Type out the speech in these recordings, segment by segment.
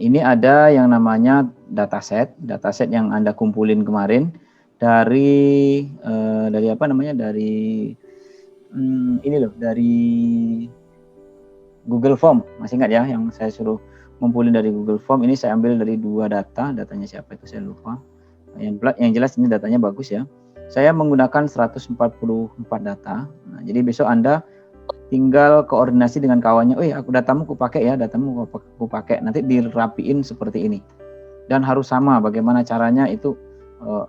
ini ada yang namanya dataset yang Anda kumpulin kemarin dari apa namanya, dari ini loh, dari Google Form. Masih ingat ya yang saya suruh ngumpulin dari Google Form? Ini saya ambil dari 2 datanya siapa itu saya lupa. Yang jelas ini datanya bagus ya. Saya menggunakan 144 data. Nah, jadi besok Anda tinggal koordinasi dengan kawannya, aku datamu aku pakai ya, datamu aku pakai, nanti dirapiin seperti ini. Dan harus sama, bagaimana caranya itu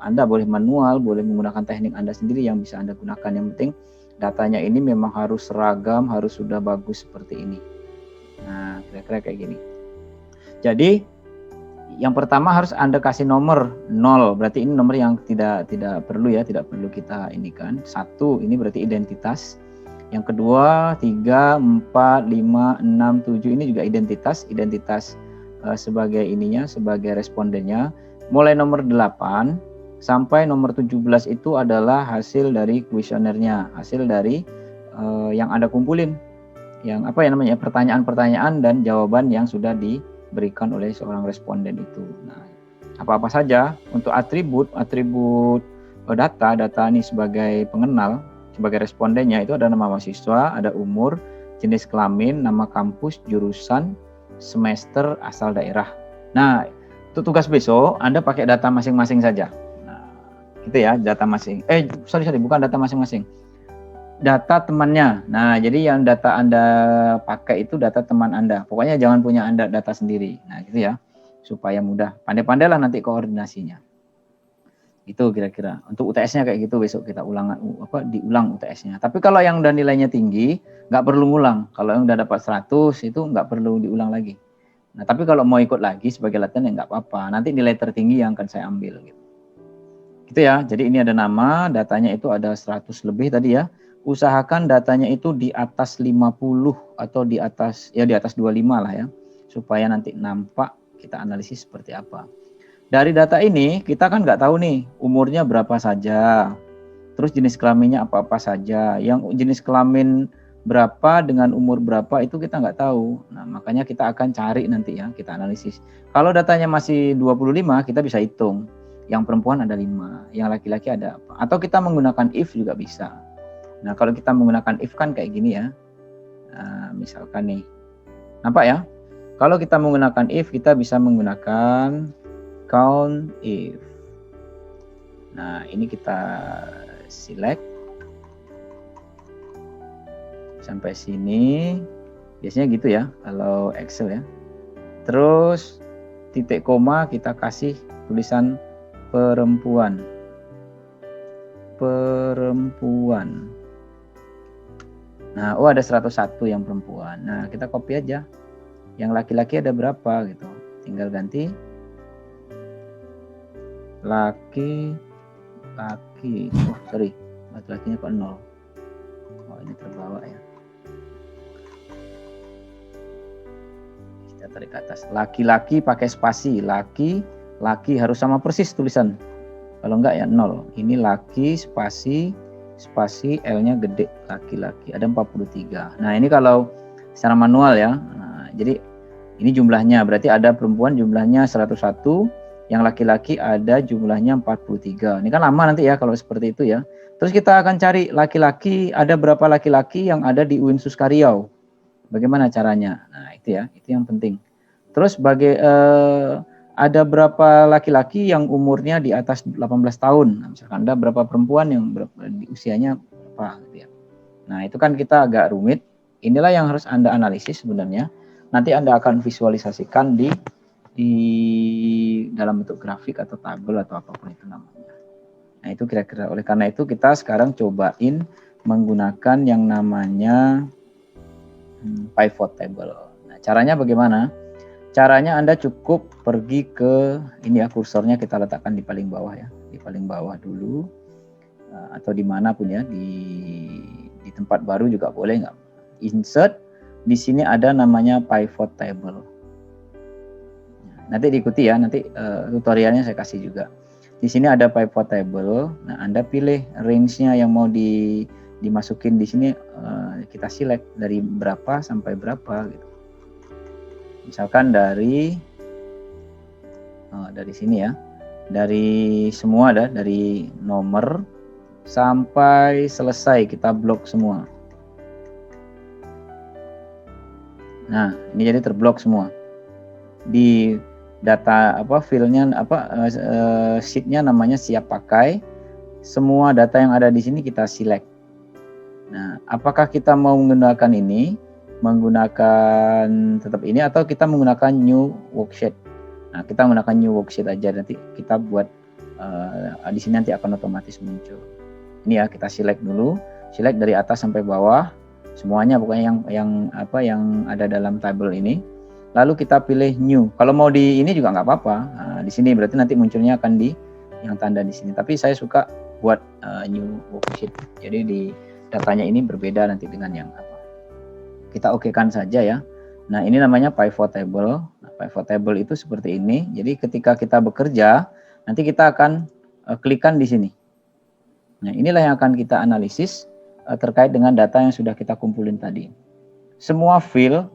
Anda boleh manual, boleh menggunakan teknik Anda sendiri yang bisa Anda gunakan. Yang penting datanya ini memang harus seragam, harus sudah bagus seperti ini. Nah, kira-kira kayak gini. Jadi yang pertama harus Anda kasih nomor 0, berarti ini nomor yang tidak perlu ya, tidak perlu kita ini kan. 1 ini berarti identitas. Yang kedua 3, 4, 5, 6, 7 ini juga identitas sebagai ininya, sebagai respondennya. Mulai nomor 8 sampai nomor 17 itu adalah hasil dari kuesionernya, hasil dari yang Anda kumpulin, yang apa ya namanya, pertanyaan-pertanyaan dan jawaban yang sudah diberikan oleh seorang responden itu. Nah, apa-apa saja untuk atribut data ini sebagai pengenal, sebagai respondennya itu ada nama mahasiswa, ada umur, jenis kelamin, nama kampus, jurusan, semester, asal daerah. Nah, untuk tugas besok Anda pakai data masing-masing saja. Nah, gitu ya, data masing. Bukan data masing-masing. Data temannya. Nah, jadi yang data Anda pakai itu data teman Anda. Pokoknya jangan punya Anda data sendiri. Nah, gitu ya. Supaya mudah. Pandai-pandailah nanti koordinasinya. Itu kira-kira. Untuk UTS-nya kayak gitu, besok kita diulang UTS-nya. Tapi kalau yang udah nilainya tinggi, nggak perlu ngulang. Kalau yang udah dapat 100 itu nggak perlu diulang lagi. Nah, tapi kalau mau ikut lagi sebagai latihan ya nggak apa-apa. Nanti nilai tertinggi yang akan saya ambil gitu. Gitu ya. Jadi ini ada nama, datanya itu ada 100 lebih tadi ya. Usahakan datanya itu di atas 50 atau di atas 25 lah ya. Supaya nanti nampak kita analisis seperti apa. Dari data ini kita kan nggak tahu nih umurnya berapa saja. Terus jenis kelaminnya apa-apa saja. Yang jenis kelamin berapa dengan umur berapa itu kita nggak tahu. Nah, makanya kita akan cari nanti ya, kita analisis. Kalau datanya masih 25, kita bisa hitung. Yang perempuan ada 5, yang laki-laki ada apa. Atau kita menggunakan if juga bisa. Nah, kalau kita menggunakan if kan kayak gini ya. Nah, misalkan nih. Nampak ya? Kalau kita menggunakan if, kita bisa menggunakan count if. Nah, ini kita select. Sampai sini. Biasanya gitu ya, kalau Excel ya. Terus, titik koma kita kasih tulisan perempuan. Nah, ada 101 yang perempuan. Nah, kita copy aja. Yang laki-laki ada berapa gitu. Tinggal ganti laki-laki. Laki-lakinya kok 0. Ini terbawa ya. Kita tarik ke atas. Laki-laki pakai spasi. Laki harus sama persis tulisan. Kalau enggak ya 0. Ini laki spasi L-nya gede, laki-laki. Ada 43. Nah, ini kalau secara manual ya. Nah, jadi ini jumlahnya. Berarti ada perempuan jumlahnya 101. Yang laki-laki ada jumlahnya 43. Ini kan lama nanti ya kalau seperti itu ya. Terus kita akan cari laki-laki, ada berapa laki-laki yang ada di UIN Suska Riau. Bagaimana caranya? Nah, itu ya, itu yang penting. Terus ada berapa laki-laki yang umurnya di atas 18 tahun. Nah, misalkan ada berapa perempuan yang usianya berapa gitu ya. Nah, itu kan kita agak rumit. Inilah yang harus Anda analisis sebenarnya. Nanti Anda akan visualisasikan di dalam bentuk grafik atau tabel atau apapun itu namanya. Nah, itu kira-kira. Oleh karena itu kita sekarang cobain menggunakan yang namanya pivot table. Nah, caranya bagaimana? Caranya Anda cukup pergi ke ini ya, kursornya kita letakkan di paling bawah ya, di paling bawah dulu, atau dimanapun ya, di tempat baru juga boleh nggak? Insert, di sini ada namanya pivot table. Nanti diikuti ya, nanti tutorialnya saya kasih juga. Di sini ada pivot table. Nah, Anda pilih range-nya yang mau dimasukin di sini, kita select dari berapa sampai berapa gitu. Misalkan dari Dari sini ya, dari semua dari nomor sampai selesai kita blok semua. Nah, ini jadi terblok semua. Di data filenya sheetnya namanya siap pakai. Semua data yang ada di sini kita select. Nah, apakah kita mau menggunakan ini, menggunakan tetap ini, atau kita menggunakan new worksheet? Nah, kita menggunakan new worksheet aja, nanti kita buat di sini nanti akan otomatis muncul. Ini ya, kita select dulu, select dari atas sampai bawah, semuanya pokoknya yang ada dalam tabel ini. Lalu kita pilih new. Kalau mau di ini juga nggak apa-apa. Nah, di sini berarti nanti munculnya akan di yang tanda di sini. Tapi saya suka buat new worksheet. Jadi di datanya ini berbeda nanti dengan yang apa. Kita okekan saja ya. Nah, ini namanya pivot table. Nah, pivot table itu seperti ini. Jadi ketika kita bekerja, nanti kita akan klikkan di sini. Nah, inilah yang akan kita analisis terkait dengan data yang sudah kita kumpulin tadi. Semua field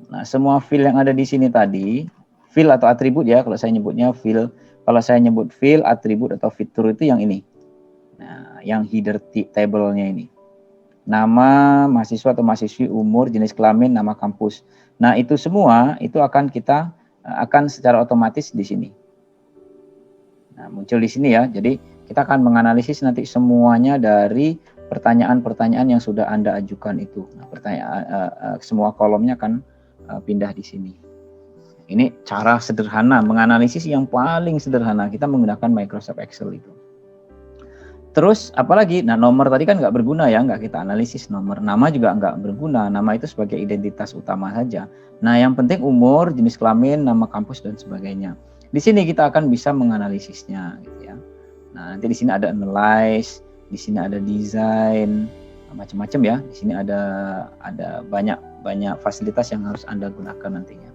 yang ada di sini tadi, field atau atribut ya, kalau saya nyebutnya field. Kalau saya nyebut field, atribut atau fitur itu yang ini. Nah, yang header table-nya ini. Nama mahasiswa atau mahasiswi, umur, jenis kelamin, nama kampus. Nah, itu semua itu akan kita akan secara otomatis di sini. Nah, muncul di sini ya. Jadi kita akan menganalisis nanti semuanya dari pertanyaan-pertanyaan yang sudah Anda ajukan itu. Nah, semua kolomnya akan pindah di sini. Ini cara sederhana menganalisis yang paling sederhana. Kita menggunakan Microsoft Excel itu. Terus apalagi, nah nomor tadi kan nggak berguna ya, nggak kita analisis nomor. Nama juga nggak berguna, nama itu sebagai identitas utama saja. Nah yang penting umur, jenis kelamin, nama kampus dan sebagainya. Di sini kita akan bisa menganalisisnya, gitu ya. Nah nanti di sini ada analyze, di sini ada design, macam-macam ya. Di sini ada banyak fasilitas yang harus Anda gunakan nantinya.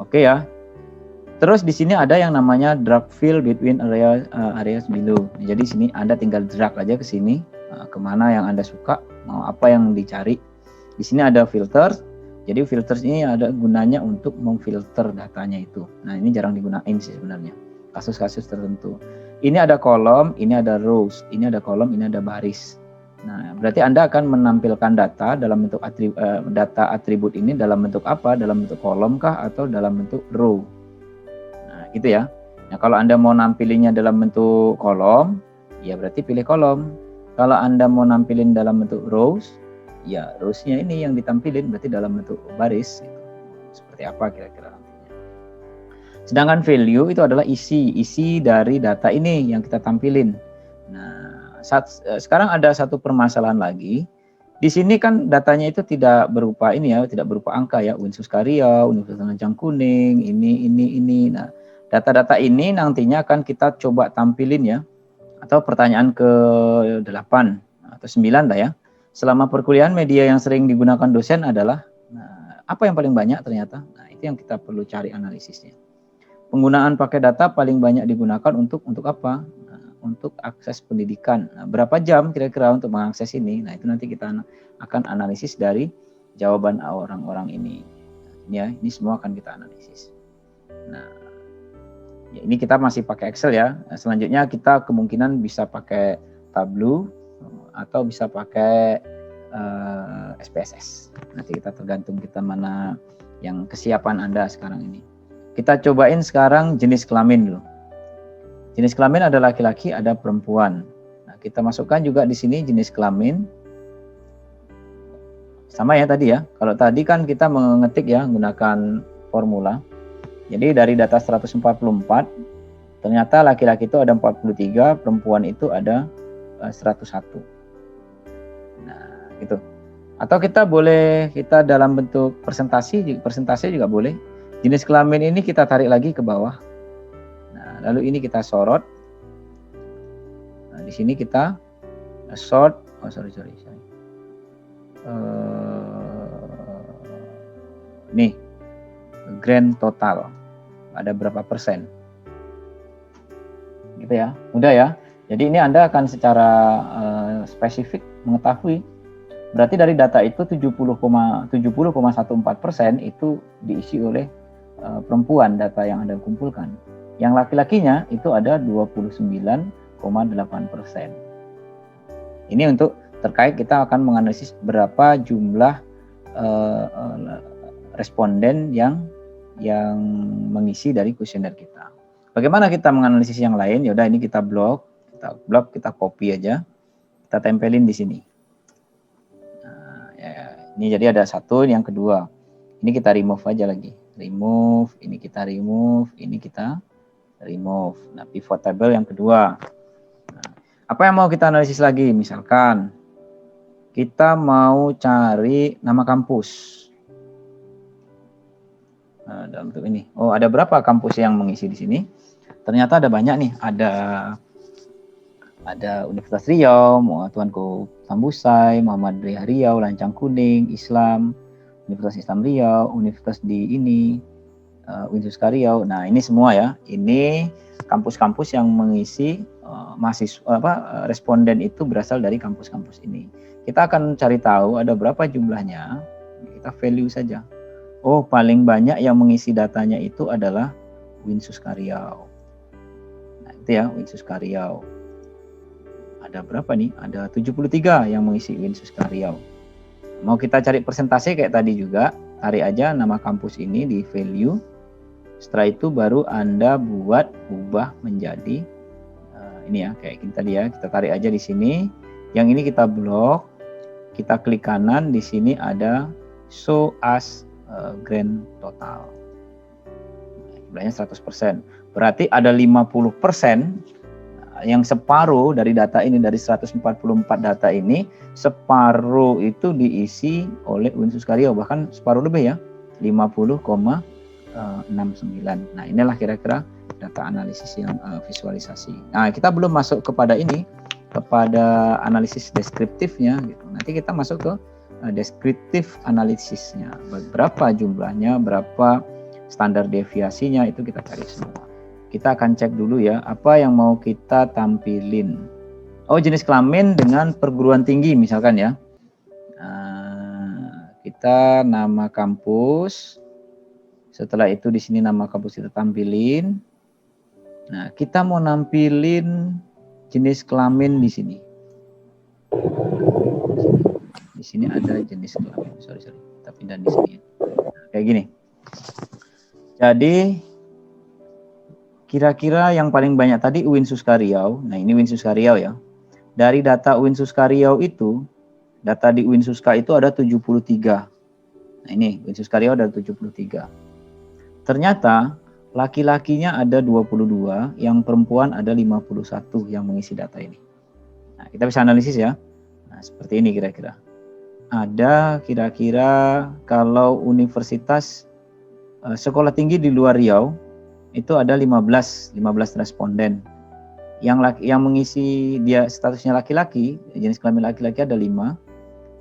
Oke ya. Terus di sini ada yang namanya drag fill between areas below. Jadi sini Anda tinggal drag aja ke sini, kemana yang Anda suka, mau apa yang dicari. Di sini ada filter. Jadi filters ini ada gunanya untuk memfilter datanya itu. Nah ini jarang digunain sih sebenarnya, kasus-kasus tertentu. Ini ada kolom, ini ada rows, ini ada kolom, ini ada baris. Nah berarti Anda akan menampilkan data dalam bentuk data atribut ini dalam bentuk apa? Dalam bentuk kolom kah atau dalam bentuk row? Gitu ya. Nah, kalau Anda mau nampilinnya dalam bentuk kolom, ya berarti pilih kolom. Kalau Anda mau nampilin dalam bentuk rows, ya rows-nya ini yang ditampilin berarti dalam bentuk baris. Gitu. Seperti apa kira-kira nantinya. Sedangkan value itu adalah isi dari data ini yang kita tampilin. Nah, sekarang ada satu permasalahan lagi. Di sini kan datanya itu tidak berupa ini ya, tidak berupa angka ya, Unsus Karya, Universitas Lancang Kuning, ini. Nah, data-data ini nantinya akan kita coba tampilin ya, atau pertanyaan ke-8 atau 9 lah ya. Selama perkuliahan media yang sering digunakan dosen adalah apa yang paling banyak ternyata. Nah, itu yang kita perlu cari analisisnya. Penggunaan pakai data paling banyak digunakan untuk apa? Nah, untuk akses pendidikan. Nah, berapa jam kira-kira untuk mengakses ini? Nah, itu nanti kita akan analisis dari jawaban orang-orang ini. Ya, ini semua akan kita analisis. Nah, ya, ini kita masih pakai Excel ya. Selanjutnya kita kemungkinan bisa pakai Tableau atau bisa pakai SPSS. Nanti kita tergantung kita mana yang kesiapan Anda sekarang ini. Kita cobain sekarang jenis kelamin dulu. Jenis kelamin ada laki-laki, ada perempuan. Nah, kita masukkan juga di sini jenis kelamin. Sama ya tadi ya. Kalau tadi kan kita mengetik ya menggunakan formula. Jadi dari data 144, ternyata laki-laki itu ada 43, perempuan itu ada 101. Nah, gitu. Atau kita dalam bentuk persentase juga boleh. Jenis kelamin ini kita tarik lagi ke bawah. Nah, lalu ini kita sorot. Nah, di sini kita sort. Nih, grand total. Ada berapa persen gitu ya, mudah ya. Jadi ini Anda akan secara spesifik mengetahui berarti dari data itu 70,14% itu diisi oleh perempuan, data yang Anda kumpulkan. Yang laki-lakinya itu ada 29,8%. Ini untuk terkait kita akan menganalisis berapa jumlah responden yang mengisi dari kuesioner kita. Bagaimana kita menganalisis yang lain? Yaudah, ini kita blok, kita copy aja, kita tempelin di sini. Nah, ya, ini jadi ada satu, yang kedua. Ini kita remove aja lagi. Remove, ini kita remove, ini kita remove. Nah, pivot table yang kedua. Nah, apa yang mau kita analisis lagi? Misalkan kita mau cari nama kampus. Nah, dalam bentuk ini. Oh, ada berapa kampus yang mengisi di sini? Ternyata ada banyak nih. Ada Universitas Riau, Tuanku Sambusai, Muhammadiyah Riau, Lancang Kuning, Islam, Universitas Islam Riau, Universitas di ini, Winsuska Riau. Nah, ini semua ya. Ini kampus-kampus yang mengisi mahasiswa responden itu berasal dari kampus-kampus ini. Kita akan cari tahu ada berapa jumlahnya. Kita value saja. Oh, paling banyak yang mengisi datanya itu adalah Winsuska Riau. Nah, itu ya, Winsuska Riau. Ada berapa nih? Ada 73 yang mengisi Winsuska Riau. Mau kita cari persentase kayak tadi juga, tarik aja nama kampus ini di value. Setelah itu baru Anda ubah menjadi ini ya, kayak kita tadi ya, kita tarik aja di sini. Yang ini kita blok, kita klik kanan, di sini ada show as grand total. Jumlahnya 100%. Berarti ada 50% yang separuh dari data ini, dari 144 data ini, separuh itu diisi oleh Winsuska Riau, bahkan separuh lebih ya, 50,69. Nah, inilah kira-kira data analisis yang visualisasi. Nah, kita belum masuk kepada ini, kepada analisis deskriptifnya gitu. Nanti kita masuk ke deskriptif analisisnya. Berapa jumlahnya, berapa standar deviasinya, itu kita cari semua. Kita akan cek dulu ya, apa yang mau kita tampilin. Oh, jenis kelamin dengan perguruan tinggi misalkan ya. Kita nama kampus. Setelah itu di sini nama kampus kita tampilin. Nah, kita mau nampilin jenis kelamin di sini. Di sini ada jenis kelamin. Sorry. Kita pindah di sini. Nah, kayak gini. Jadi kira-kira yang paling banyak tadi Winsuska Riau. Nah, ini Winsuska Riau ya. Dari data Winsuska Riau itu, data di Winsuska itu ada 73. Nah, ini Winsuska Riau ada 73. Ternyata laki-lakinya ada 22, yang perempuan ada 51 yang mengisi data ini. Nah, kita bisa analisis ya. Nah, seperti ini kira-kira. Ada kira-kira kalau universitas sekolah tinggi di luar Riau itu ada 15 responden. Yang mengisi dia statusnya laki-laki, jenis kelamin laki-laki ada 5,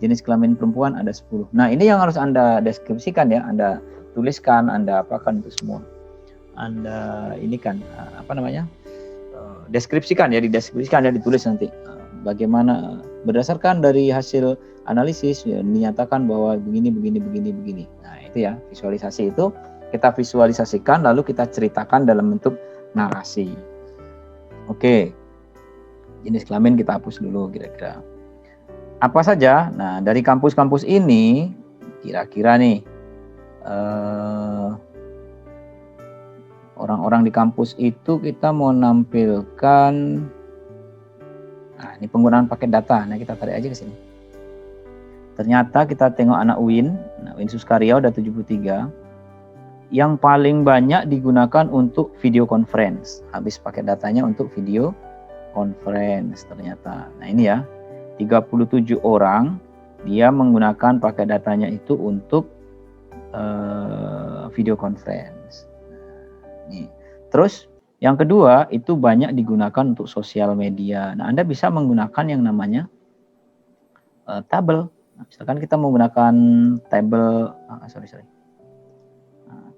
jenis kelamin perempuan ada 10. Nah, ini yang harus Anda deskripsikan ya, Anda tuliskan, Anda apakan itu semua. Anda ini kan deskripsikan ya, dideskripsikan ya, ditulis nanti. Bagaimana berdasarkan dari hasil analisis ya, dinyatakan bahwa begini. Nah, itu ya, visualisasi itu kita visualisasikan lalu kita ceritakan dalam bentuk narasi. Oke. Jenis kelamin kita hapus dulu kira-kira. Apa saja? Nah, dari kampus-kampus ini kira-kira nih orang-orang di kampus itu kita mau nampilkan. Nah, ini penggunaan paket data. Nah, kita tarik aja ke sini. Ternyata kita tengok anak UIN, nah, Winsuska Riau ada 73. Yang paling banyak digunakan untuk video conference. Habis paket datanya untuk video conference ternyata. Nah, ini ya. 37 orang dia menggunakan paket datanya itu untuk video conference. Nah, ini. Terus yang kedua itu banyak digunakan untuk sosial media. Nah, Anda bisa menggunakan yang namanya tabel. Nah, misalkan kita menggunakan tabel,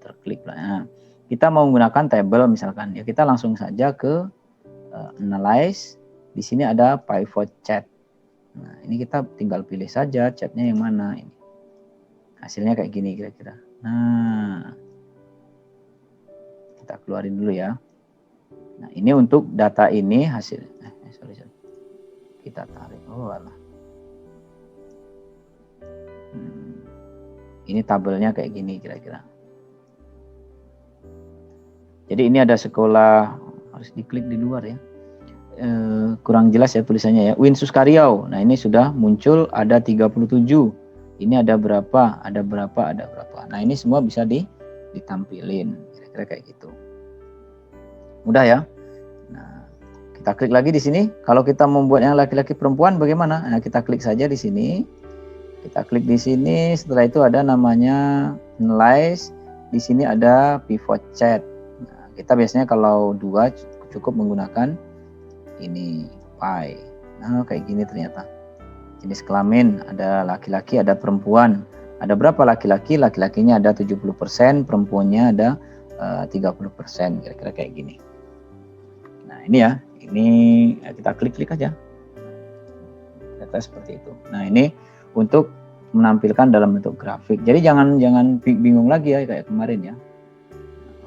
terklik lah. Nah, kita mau menggunakan tabel misalkan ya, kita langsung saja ke analyze. Di sini ada pivot chat. Nah, ini kita tinggal pilih saja chatnya yang mana ini. Hasilnya kayak gini kira-kira. Nah, kita keluarin dulu ya. Nah, ini untuk data ini hasil sorry. Kita tarik. Oh alah. Ini tabelnya kayak gini kira-kira. Jadi ini ada sekolah, harus diklik di luar ya. Kurang jelas ya tulisannya ya. Uin Suskaryau. Nah, ini sudah muncul ada 37. Ini ada berapa? Ada berapa? Ada berapa? Nah, ini semua bisa ditampilin. Kira-kira kayak gitu. Mudah ya. Nah, kita klik lagi di sini. Kalau kita membuat yang laki-laki perempuan bagaimana? Nah, kita klik saja di sini. Kita klik di sini. Setelah itu ada namanya analyze. Di sini ada pivot chat. Nah, kita biasanya kalau 2 cukup menggunakan ini pie. Nah, kayak gini ternyata. Jenis kelamin ada laki-laki, ada perempuan. Ada berapa laki-laki? Laki-lakinya ada 70%, perempuannya ada 30%. Kira-kira kayak gini. Nah, ini ya. Ini kita klik-klik aja. Data seperti itu. Nah, ini untuk menampilkan dalam bentuk grafik. Jadi jangan bingung lagi ya kayak kemarin ya.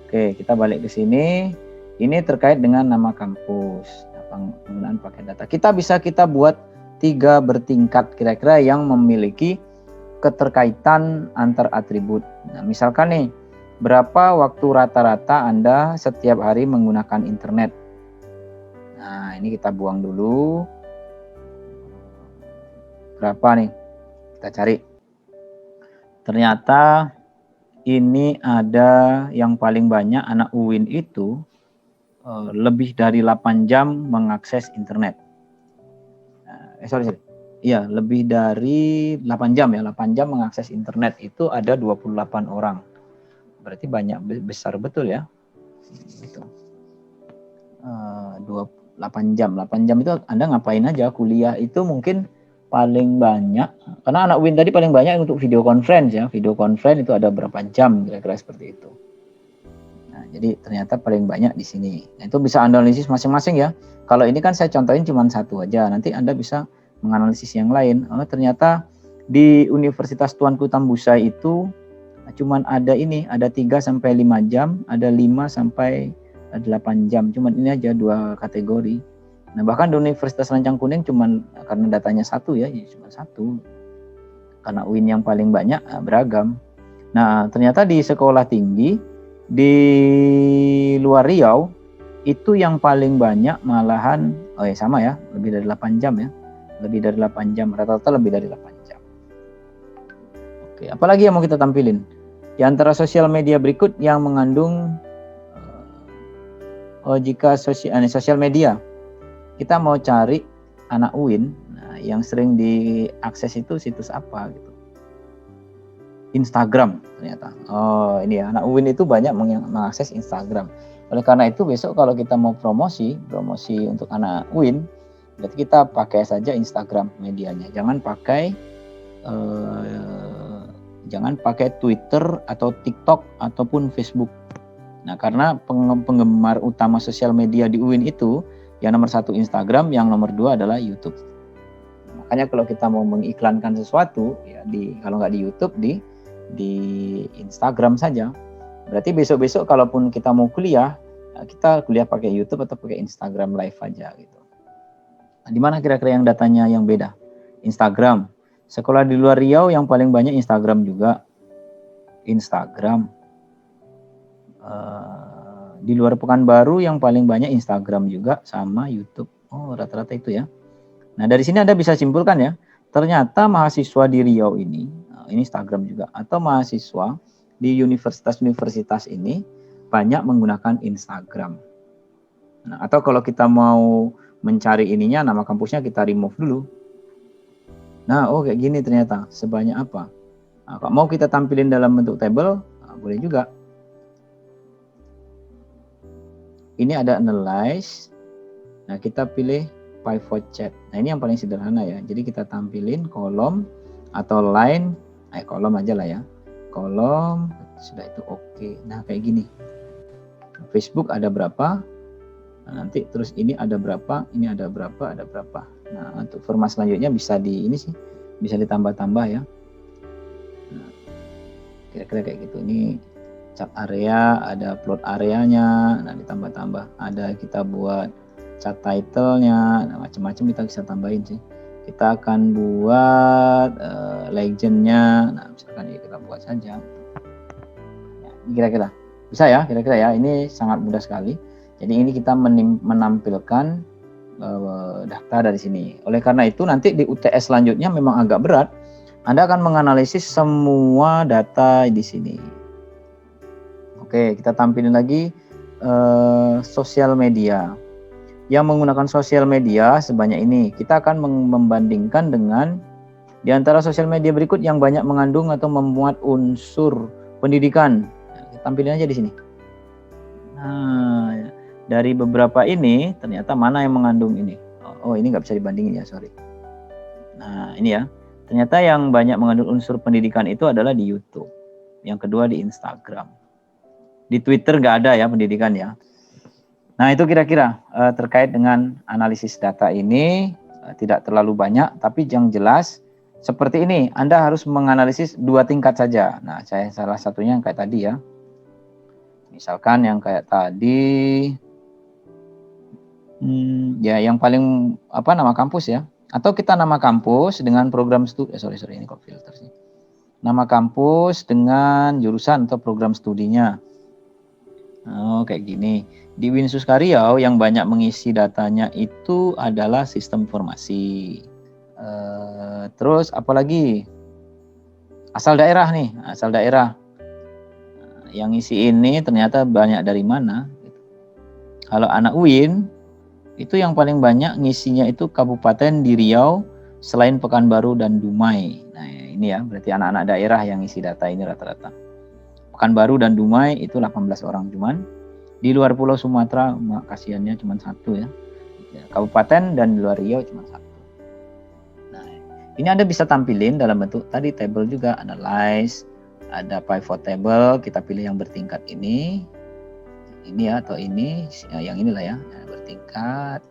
Oke, kita balik ke sini. Ini terkait dengan nama kampus, penggunaan paket data. Kita buat 3 bertingkat kira-kira yang memiliki keterkaitan antar atribut. Nah, misalkan nih, berapa waktu rata-rata Anda setiap hari menggunakan internet? Nah, ini kita buang dulu. Berapa nih? Kita cari. Ternyata ini ada yang paling banyak anak UIN itu lebih dari 8 jam mengakses internet. Sorry. Iya, lebih dari 8 jam ya. 8 jam mengakses internet itu ada 28 orang. Berarti banyak, besar betul ya. Gitu. 8 jam. 8 jam itu Anda ngapain aja? Kuliah itu mungkin paling banyak, karena anak UIN tadi paling banyak untuk video conference ya. Video conference itu ada berapa jam kira-kira seperti itu. Nah, jadi ternyata paling banyak di sini. Nah, itu bisa Anda analisis masing-masing ya. Kalau ini kan saya contohin cuma 1 aja. Nanti Anda bisa menganalisis yang lain. Oh, ternyata di Universitas Tuanku Tambusai itu cuman ada 3 sampai 5 jam, ada 5 sampai 8 jam. Cuman ini aja 2 kategori. Nah, bahkan di Universitas Lancang Kuning cuman karena datanya 1 ya, cuma 1. Karena UIN yang paling banyak beragam. Nah, ternyata di sekolah tinggi di luar Riau itu yang paling banyak malahan sama ya, lebih dari 8 jam ya. Lebih dari 8 jam, rata-rata lebih dari 8 jam. Oke, apalagi yang mau kita tampilin? Di antara sosial media berikut yang mengandung jika sosial media kita mau cari anak UIN, nah, yang sering diakses itu situs apa gitu. Instagram ternyata. Oh, ini ya, anak UIN itu banyak mengakses Instagram. Oleh karena itu besok kalau kita mau promosi untuk anak UIN, berarti kita pakai saja Instagram medianya. Jangan pakai Twitter atau TikTok ataupun Facebook. Nah, karena penggemar utama sosial media di UIN itu yang nomor 1 Instagram, yang nomor 2 adalah YouTube. Makanya kalau kita mau mengiklankan sesuatu, ya kalau nggak di YouTube, di Instagram saja. Berarti besok-besok kalaupun kita mau kuliah, kita kuliah pakai YouTube atau pakai Instagram Live aja gitu. Nah, di mana kira-kira yang datanya yang beda? Instagram. Sekolah di luar Riau yang paling banyak Instagram juga. Instagram. Di luar Pekanbaru yang paling banyak Instagram juga sama YouTube. Oh, rata-rata itu ya. Nah, dari sini Anda bisa simpulkan ya. Ternyata mahasiswa di Riau ini Instagram juga, atau mahasiswa di universitas-universitas ini banyak menggunakan Instagram. Nah, atau kalau kita mau mencari nama kampusnya kita remove dulu. Nah, kayak gini ternyata. Sebanyak apa? Nah, kalau mau kita tampilin dalam bentuk table, boleh juga. Ini ada analyze. Nah, kita pilih pivot chat. Nah, ini yang paling sederhana ya. Jadi kita tampilin kolom atau line. Kolom aja lah ya. Kolom, sudah itu oke. Nah, kayak gini. Facebook ada berapa? Nah, nanti terus ini ada berapa? Ini ada berapa? Ada berapa? Nah, untuk format selanjutnya bisa bisa ditambah-tambah ya. Nah, kira-kira kayak gitu. Ini cat area, ada plot areanya, nah ditambah-tambah. Ada kita buat cat title-nya, nah macam-macam kita bisa tambahin sih. Kita akan buat legend-nya, nah misalkan ya kita buat saja. Ya, kira-kira bisa ya, kira-kira ya. Ini sangat mudah sekali. Jadi ini kita menampilkan data dari sini. Oleh karena itu nanti di UTS selanjutnya memang agak berat. Anda akan menganalisis semua data di sini. Oke, kita tampilin lagi sosial media. Yang menggunakan sosial media sebanyak ini. Kita akan membandingkan dengan di antara sosial media berikut yang banyak mengandung atau memuat unsur pendidikan. Nah, tampilin aja di sini. Nah, dari beberapa ini ternyata mana yang mengandung ini. Oh, ini nggak bisa dibandingin ya, sorry. Nah, ini ya. Ternyata yang banyak mengandung unsur pendidikan itu adalah di YouTube. Yang kedua di Instagram. Di Twitter nggak ada ya pendidikan ya. Nah itu kira-kira terkait dengan analisis data ini tidak terlalu banyak, tapi yang jelas seperti ini. Anda harus menganalisis 2 tingkat saja. Nah saya salah satunya yang kayak tadi ya. Misalkan yang kayak tadi, ya yang paling nama kampus ya. Atau kita nama kampus dengan program studi. Sorry ini kok filter sih. Nama kampus dengan jurusan atau program studinya. Oh kayak gini. Di Winsuska Riau yang banyak mengisi datanya itu adalah sistem informasi. Terus apalagi? Asal daerah nih, asal daerah. Yang ngisi ini ternyata banyak dari mana? Kalau anak UIN itu yang paling banyak ngisinya itu kabupaten di Riau selain Pekanbaru dan Dumai. Nah ini ya berarti anak-anak daerah yang ngisi data ini rata-rata. Pekanbaru dan Dumai itu 18 orang cuman. Di luar Pulau Sumatera kasihannya cuma 1 ya. Kabupaten dan di luar Riau cuma 1. Nah, ini Anda bisa tampilin dalam bentuk tadi table juga, analyze, ada pivot table, kita pilih yang bertingkat ini ya atau ini, yang inilah ya, bertingkat.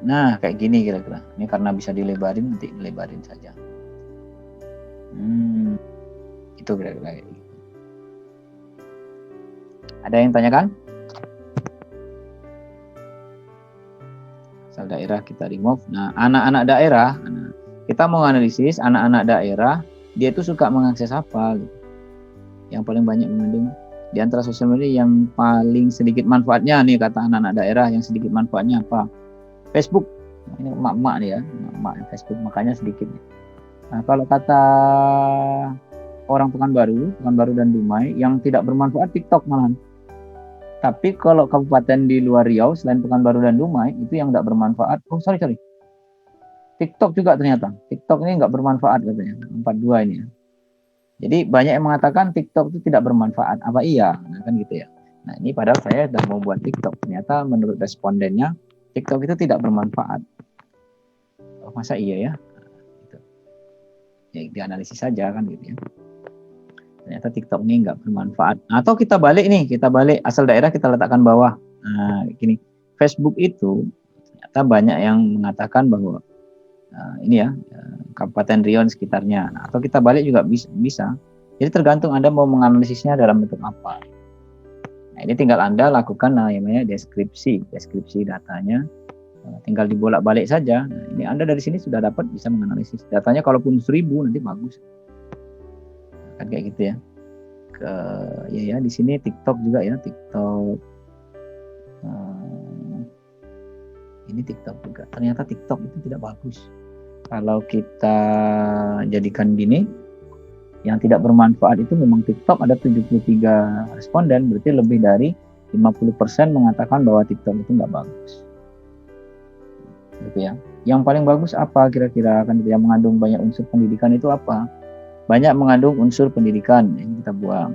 Nah, kayak gini kira-kira. Ini karena bisa dilebarin, nanti dilebarin saja. Itu kira-kira. Ada yang tanyakan? Asal daerah kita remove. Nah, anak-anak daerah, kita mau analisis anak-anak daerah, dia itu suka mengakses apa gitu. Yang paling banyak mengandung di antara sosial media yang paling sedikit manfaatnya nih kata anak-anak daerah, yang sedikit manfaatnya apa? Facebook. Ini emak-emak nih ya, emak Facebook makanya sedikit. Nah, kalau kata orang Pekanbaru dan Dumai yang tidak bermanfaat TikTok malahan. Tapi kalau kabupaten di luar Riau selain Pekanbaru dan Dumai itu yang tidak bermanfaat. Oh sorry. TikTok juga ternyata. TikTok ini nggak bermanfaat katanya. 42 ini ya. Jadi banyak yang mengatakan TikTok itu tidak bermanfaat. Apa iya? Nah, kan gitu ya. Nah ini padahal saya sudah mau buat TikTok. Ternyata menurut respondennya TikTok itu tidak bermanfaat. Oh, masa iya ya? Gitu. Ya dianalisis saja kan gitu ya. Ternyata TikTok ini nggak bermanfaat. Atau kita balik asal daerah kita letakkan bawah. Nah gini, Facebook itu ternyata banyak yang mengatakan bahwa ini ya Kabupaten Riau sekitarnya. Nah, atau kita balik juga bisa. Jadi tergantung Anda mau menganalisisnya dalam bentuk apa. Nah, ini tinggal Anda lakukan namanya deskripsi datanya. Tinggal dibolak-balik saja. Nah, ini Anda dari sini sudah dapat bisa menganalisis datanya. Kalaupun 1000 nanti bagus. Kan kayak gitu ya. Ya di sini TikTok juga ya, TikTok. Ini TikTok juga. Ternyata TikTok itu tidak bagus. Kalau kita jadikan gini, yang tidak bermanfaat itu memang TikTok ada 73 responden, berarti lebih dari 50% mengatakan bahwa TikTok itu nggak bagus. Gitu ya. Yang paling bagus apa kira-kira? Kan yang mengandung banyak unsur pendidikan itu apa? Banyak mengandung unsur pendidikan, ini kita buang.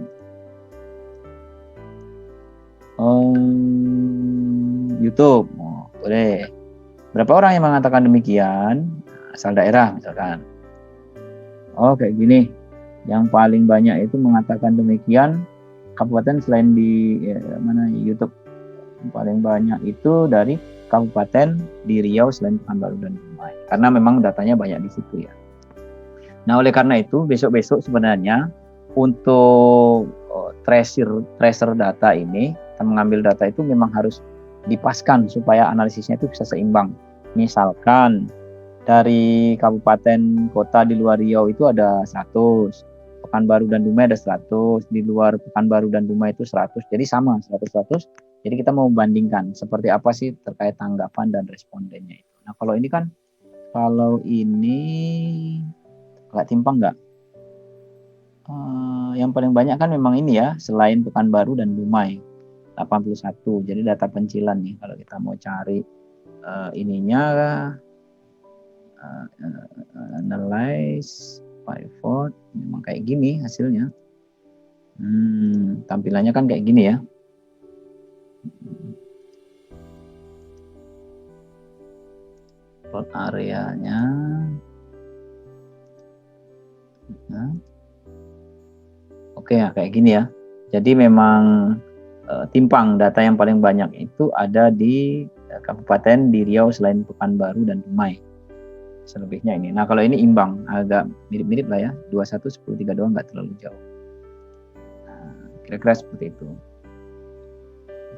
YouTube, boleh. Berapa orang yang mengatakan demikian? Asal daerah misalkan. Oh kayak gini. Yang paling banyak itu mengatakan demikian kabupaten selain di YouTube. Yang paling banyak itu dari kabupaten di Riau selain Pekanbaru dan Dumai. Karena memang datanya banyak di situ ya. Nah oleh karena itu besok-besok sebenarnya untuk tracer data ini, kita mengambil data itu memang harus dipaskan supaya analisisnya itu bisa seimbang. Misalkan dari kabupaten kota di luar Riau itu ada 100, Pekanbaru dan Dumai ada 100, di luar Pekanbaru dan Dumai itu 100, jadi sama 100-100. Jadi kita mau membandingkan seperti apa sih terkait tanggapan dan respondennya itu. Nah kalau ini kan, kalau ini agak timpang nggak? Yang paling banyak kan memang ini ya, selain Pekanbaru dan Dumai 81. Jadi data pencilan nih kalau kita mau cari ininya, analyze pivot, memang kayak gini hasilnya. Tampilannya kan kayak gini ya. Plot areanya. Nah. Oke ya, kayak gini ya. Jadi memang timpang, data yang paling banyak itu ada di kabupaten di Riau selain Pekanbaru dan Dumai. Selebihnya ini. Nah kalau ini imbang, agak mirip-mirip lah ya. 21, 10, 3 doang, nggak terlalu jauh. Nah, kira-kira seperti itu.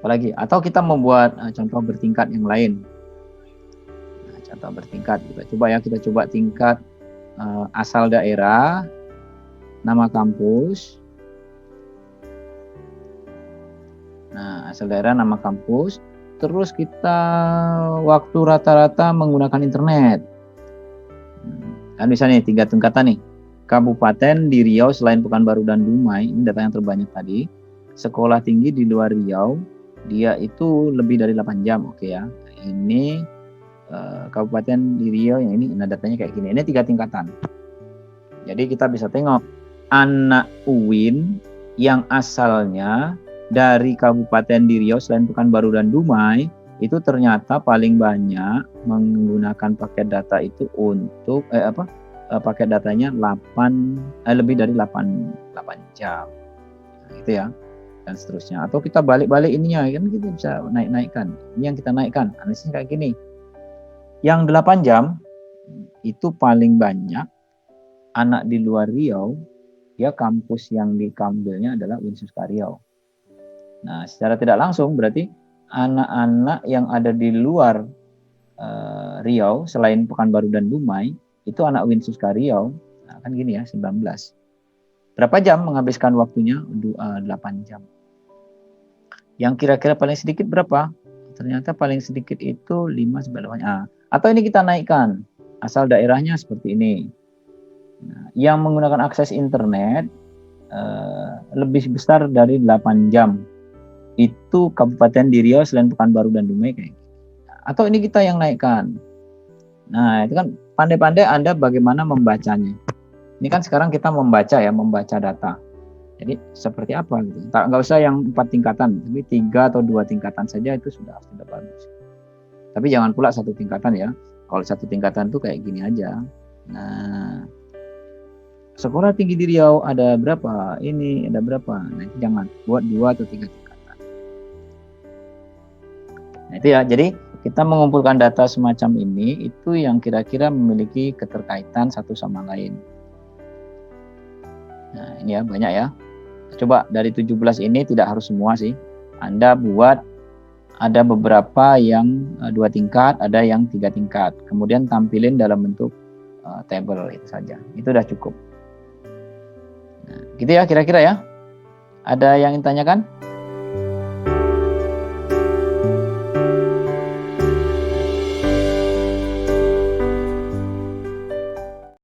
Apalagi, atau kita membuat contoh bertingkat yang lain. Nah, contoh bertingkat, kita coba tingkat asal daerah, nama kampus. Nah, asal daerah, nama kampus. Terus kita waktu rata-rata menggunakan internet. Kan bisa nih 3 tingkatan nih. Kabupaten di Riau selain Pekanbaru dan Dumai, ini data yang terbanyak tadi. Sekolah tinggi di luar Riau, dia itu lebih dari 8 jam. Oke ya. Ini kabupaten di Riau yang ini, nah datanya kayak gini. Ini 3 tingkatan. Jadi kita bisa tengok anak UIN yang asalnya dari kabupaten di Riau selain Pekanbaru dan Dumai itu ternyata paling banyak menggunakan paket data itu untuk paket datanya lebih dari 8 jam. Nah, itu ya. Dan seterusnya. Atau kita balik-balik ininya kan, kita bisa naik-naikkan. Ini yang kita naikkan. Analisisnya kayak gini. Yang 8 jam itu paling banyak anak di luar Riau, dia kampus yang diambilnya adalah UIN Suska Riau. Nah, secara tidak langsung berarti anak-anak yang ada di luar Riau selain Pekanbaru dan Dumai itu anak UIN Suska Riau. Nah, kan gini ya, 19. Berapa jam menghabiskan waktunya? 8 jam. Yang kira-kira paling sedikit berapa? Ternyata paling sedikit itu 5/8. Atau ini kita naikkan. Asal daerahnya seperti ini. Nah, yang menggunakan akses internet lebih besar dari 8 jam. Itu Kabupaten di Riau selain Pekanbaru dan Dumai kayak gitu. Atau ini kita yang naikkan. Nah, itu kan pandai-pandai Anda bagaimana membacanya. Ini kan sekarang kita membaca data. Jadi seperti apa gitu. Nggak usah yang 4 tingkatan, tapi 3 atau 2 tingkatan saja itu sudah bagus. Tapi jangan pula 1 tingkatan ya. Kalau 1 tingkatan tuh kayak gini aja. Nah, sekolah tinggi di Riau ada berapa? Ini ada berapa? Nah, itu jangan buat 2 atau 3 tingkatan. Nah, itu ya. Jadi kita mengumpulkan data semacam ini itu yang kira-kira memiliki keterkaitan satu sama lain. Nah, ini ya banyak ya. Coba dari 17 ini tidak harus semua sih. Anda buat ada beberapa yang 2 tingkat, ada yang 3 tingkat. Kemudian tampilin dalam bentuk table itu saja. Itu udah cukup. Nah, gitu ya kira-kira ya. Ada yang ingin tanyakan?